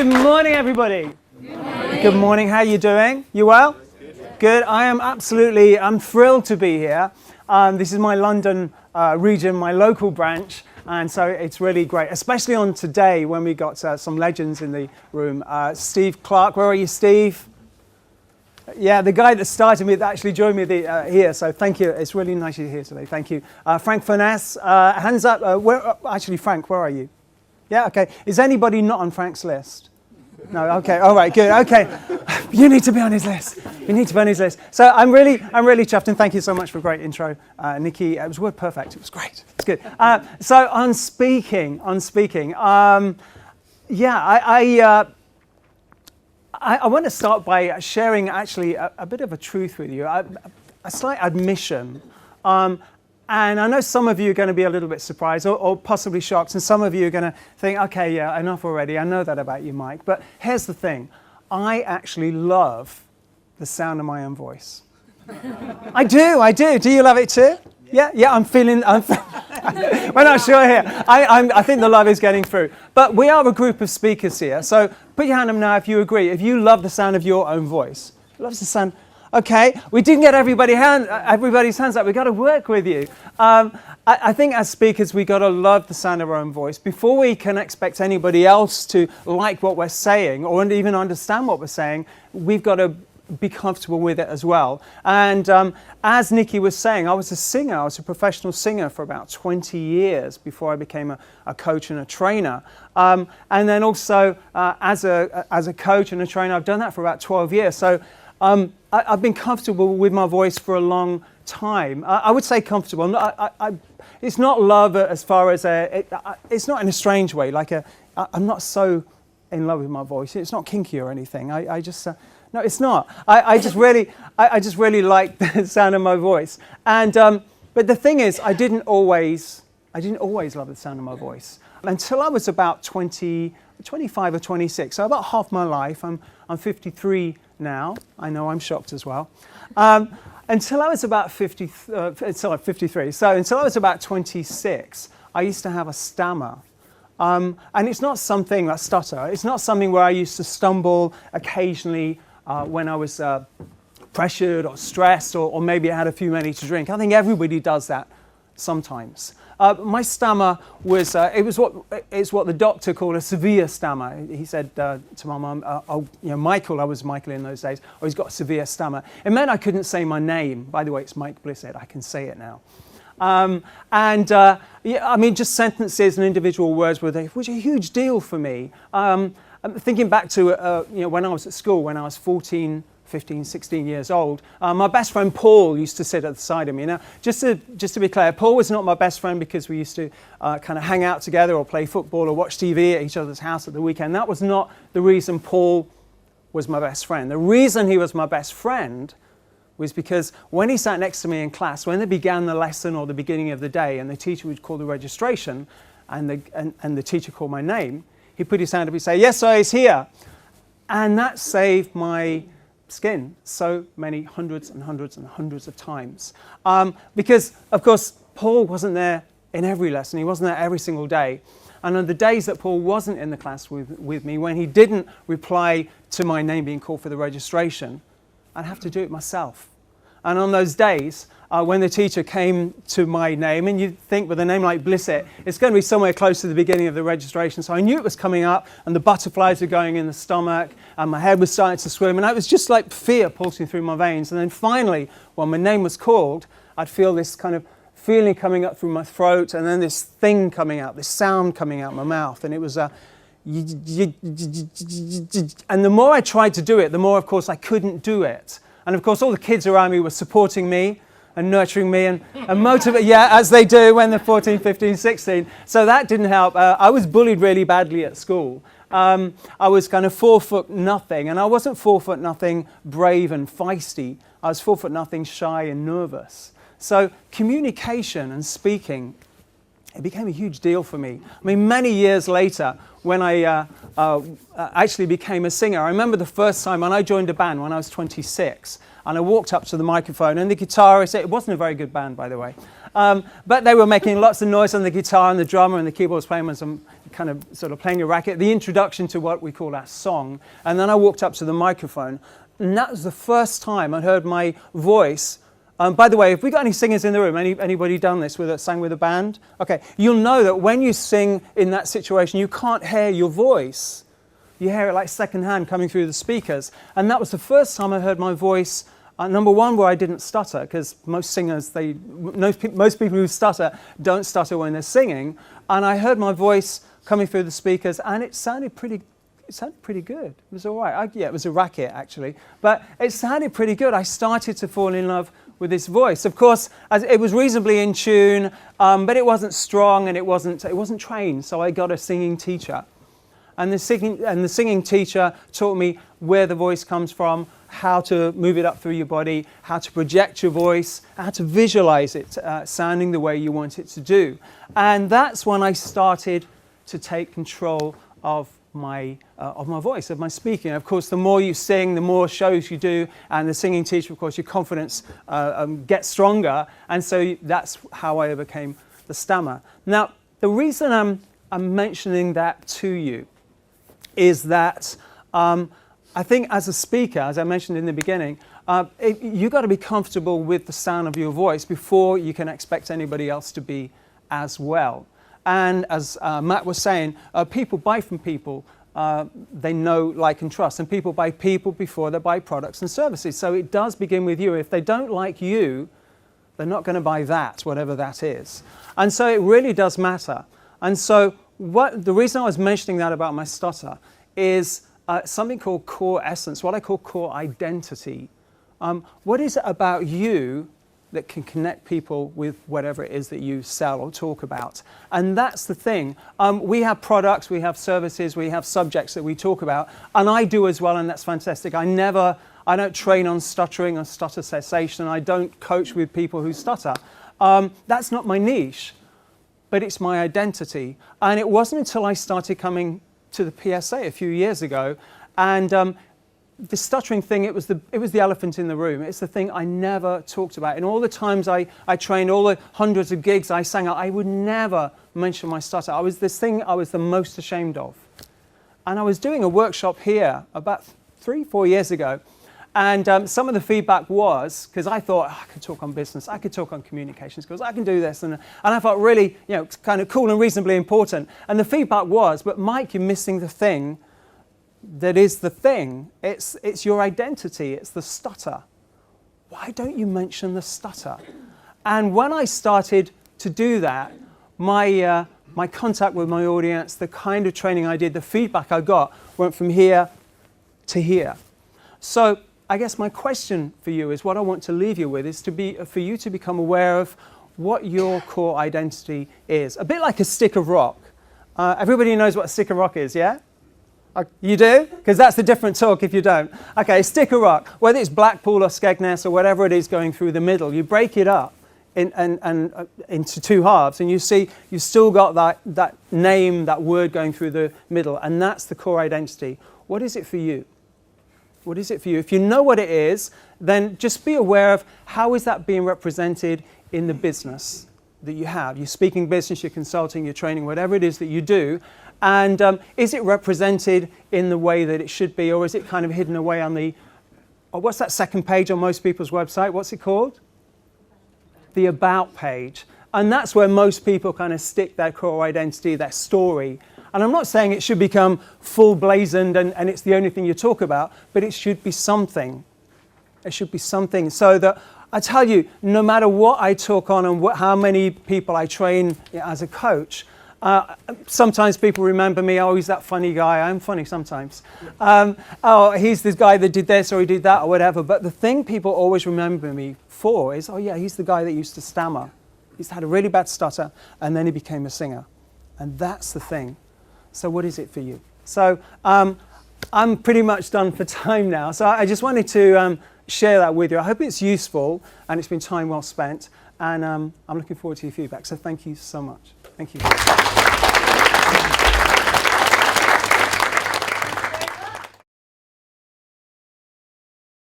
Good morning, everybody. Good morning. Good morning. How are you doing? You well? Good. I'm thrilled to be here. This is my London region, my local branch, and so it's really great, especially on today when we got some legends in the room. Steve Clark, where are you, Steve? Yeah, the guy that started me, that actually joined me here, so thank you. It's really nice you're here today. Thank you. Frank Furness, hands up. Actually, Frank, where are you? Yeah, okay. Is anybody not on Frank's list? No, okay, all right, good, okay. You need to be on his list. You need to be on his list. So I'm really chuffed, and thank you so much for a great intro, Nikki. It was word perfect. It was great. It's good. So on speaking, I want to start by sharing actually a bit of a truth with you, a slight admission. And I know some of you are going to be a little bit surprised or possibly shocked, and some of you are going to think, okay, yeah, enough already. I know that about you, Mike. But here's the thing. I actually love the sound of my own voice. I do. Do you love it too? Yeah, I'm feeling, we're not sure here. I think the love is getting through. But we are a group of speakers here. So put your hand up now if you agree. If you love the sound of your own voice. Loves the sound. Okay, we didn't get everybody's hands up. We've got to work with you. I think as speakers, we've got to love the sound of our own voice. Before we can expect anybody else to like what we're saying or even understand what we're saying, we've got to be comfortable with it as well. And as Nikki was saying, I was a singer. I was a professional singer for about 20 years before I became a coach and a trainer. And then also as a coach and a trainer, I've done that for about 12 years. So I've been comfortable with my voice for a long time. I would say comfortable. It's not love as far as it's not in a strange way. I'm not so in love with my voice. It's not kinky or anything. No, it's not. I just really like the sound of my voice. And but the thing is, I didn't always love the sound of my voice until I was about 25 or 26. So about half my life. I'm 53 now. I know I'm shocked as well. Until I was about 53. So until I was about 26, I used to have a stammer. And it's not something, a stutter, it's not something where I used to stumble occasionally when I was pressured or stressed or maybe I had a few many to drink. I think everybody does that sometimes. My stammer was, it's what the doctor called a severe stammer. He said to my mum, Michael, I was Michael in those days, he's got a severe stammer. It meant I couldn't say my name. By the way, it's Mike Blissett. I can say it now. Just sentences and individual words were a huge deal for me. I'm thinking back to when I was at school, when I was 14, 15, 16 years old, my best friend Paul used to sit at the side of me. Now, just to be clear, Paul was not my best friend because we used to kind of hang out together or play football or watch TV at each other's house at the weekend. That was not the reason Paul was my best friend. The reason he was my best friend was because when he sat next to me in class, when they began the lesson or the beginning of the day, and the teacher would call the registration, and the teacher called my name, he put his hand up and say, "Yes, sir, he's here." And that saved my skin so many hundreds and hundreds and hundreds of times. Because, of course, Paul wasn't there in every lesson. He wasn't there every single day. And on the days that Paul wasn't in the class with me, when he didn't reply to my name being called for the registration, I'd have to do it myself. And on those days, when the teacher came to my name, and you'd think with a name like Blissett, it's going to be somewhere close to the beginning of the registration. So I knew it was coming up, and the butterflies were going in the stomach, and my head was starting to swim, and it was just like fear pulsing through my veins. And then finally, when my name was called, I'd feel this kind of feeling coming up through my throat, and then this thing coming out, this sound coming out my mouth. And it was and the more I tried to do it, the more, of course, I couldn't do it. And of course, all the kids around me were supporting me and nurturing me and motivating, as they do when they're 14, 15, 16. So that didn't help. I was bullied really badly at school. I was kind of 4'0", and I wasn't 4'0", brave and feisty. I was 4'0", shy and nervous. So communication and speaking, it became a huge deal for me. I mean, many years later, when I actually became a singer, I remember the first time when I joined a band when I was 26. and I walked up to the microphone, and the guitarist, it wasn't a very good band, by the way, but they were making lots of noise on the guitar, and the drummer and the keyboard was playing some kind of sort of playing a racket, the introduction to what we call our song. And then I walked up to the microphone, and that was the first time I heard my voice. By the way, if we got any singers in the room, anybody done this sang with a band? Okay, you'll know that when you sing in that situation, you can't hear your voice. You hear it like secondhand coming through the speakers. And that was the first time I heard my voice, number one, where I didn't stutter, because most singers, most people who stutter don't stutter when they're singing. And I heard my voice coming through the speakers, and it sounded pretty good. It was all right. Yeah, it was a racket, actually. But it sounded pretty good. I started to fall in love with his voice. Of course, it was reasonably in tune, but it wasn't strong, and it wasn't trained. So I got a singing teacher. And the singing teacher taught me where the voice comes from, how to move it up through your body, how to project your voice, how to visualize it sounding the way you want it to do. And that's when I started to take control of my voice, of my speaking. Of course, the more you sing, the more shows you do, and the singing teacher, of course, your confidence gets stronger. And so that's how I overcame the stammer. Now, the reason I'm mentioning that to you is that I think as a speaker, as I mentioned in the beginning, you've got to be comfortable with the sound of your voice before you can expect anybody else to be as well. And as Matt was saying, people buy from people they know, like, and trust. And people buy people before they buy products and services. So it does begin with you. If they don't like you, they're not going to buy that, whatever that is. And so it really does matter. And so the reason I was mentioning that about my stutter is something called core essence, what I call core identity. What is it about you that can connect people with whatever it is that you sell or talk about? And that's the thing. We have products, we have services, we have subjects that we talk about, and I do as well, and that's fantastic. I don't train on stuttering or stutter cessation. I don't coach with people who stutter. That's not my niche, but it's my identity. And it wasn't until I started coming to the PSA a few years ago, and the stuttering thing, it was the elephant in the room. It's the thing I never talked about. In all the times I trained, all the hundreds of gigs I sang at, I would never mention my stutter. I was the most ashamed of. And I was doing a workshop here about 3-4 years ago, and some of the feedback was, because I thought, I could talk on business, I could talk on communication skills, I can do this, and I felt really, kind of cool and reasonably important. And the feedback was, but Mike, you're missing the thing that is the thing. It's your identity. It's the stutter. Why don't you mention the stutter? And when I started to do that, my contact with my audience, the kind of training I did, the feedback I got went from here to here. So I guess my question for you is, what I want to leave you with is for you to become aware of what your core identity is. A bit like a stick of rock. Everybody knows what a stick of rock is, yeah? You do? Because that's the different talk if you don't. Okay, stick of rock, whether it's Blackpool or Skegness or whatever it is going through the middle, you break it up into two halves, and you see you've still got that name, that word going through the middle, and that's the core identity. What is it for you? What is it for you? If you know what it is, then just be aware of how is that being represented in the business that you have. Your speaking business, your consulting, your training, whatever it is that you do. And is it represented in the way that it should be, or is it kind of hidden away on what's that second page on most people's website? What's it called? The About page. And that's where most people kind of stick their core identity, their story. And I'm not saying it should become full blazoned and it's the only thing you talk about, but it should be something. It should be something so that, I tell you, no matter what I talk on and how many people I train as a coach, sometimes people remember me, oh, he's that funny guy. I'm funny sometimes. Oh, he's this guy that did this or he did that or whatever. But the thing people always remember me for is, oh yeah, he's the guy that used to stammer. He's had a really bad stutter and then he became a singer. And that's the thing. So what is it for you? So I'm pretty much done for time now. So I just wanted to share that with you. I hope it's useful and it's been time well spent. And I'm looking forward to your feedback. So thank you so much. Thank you.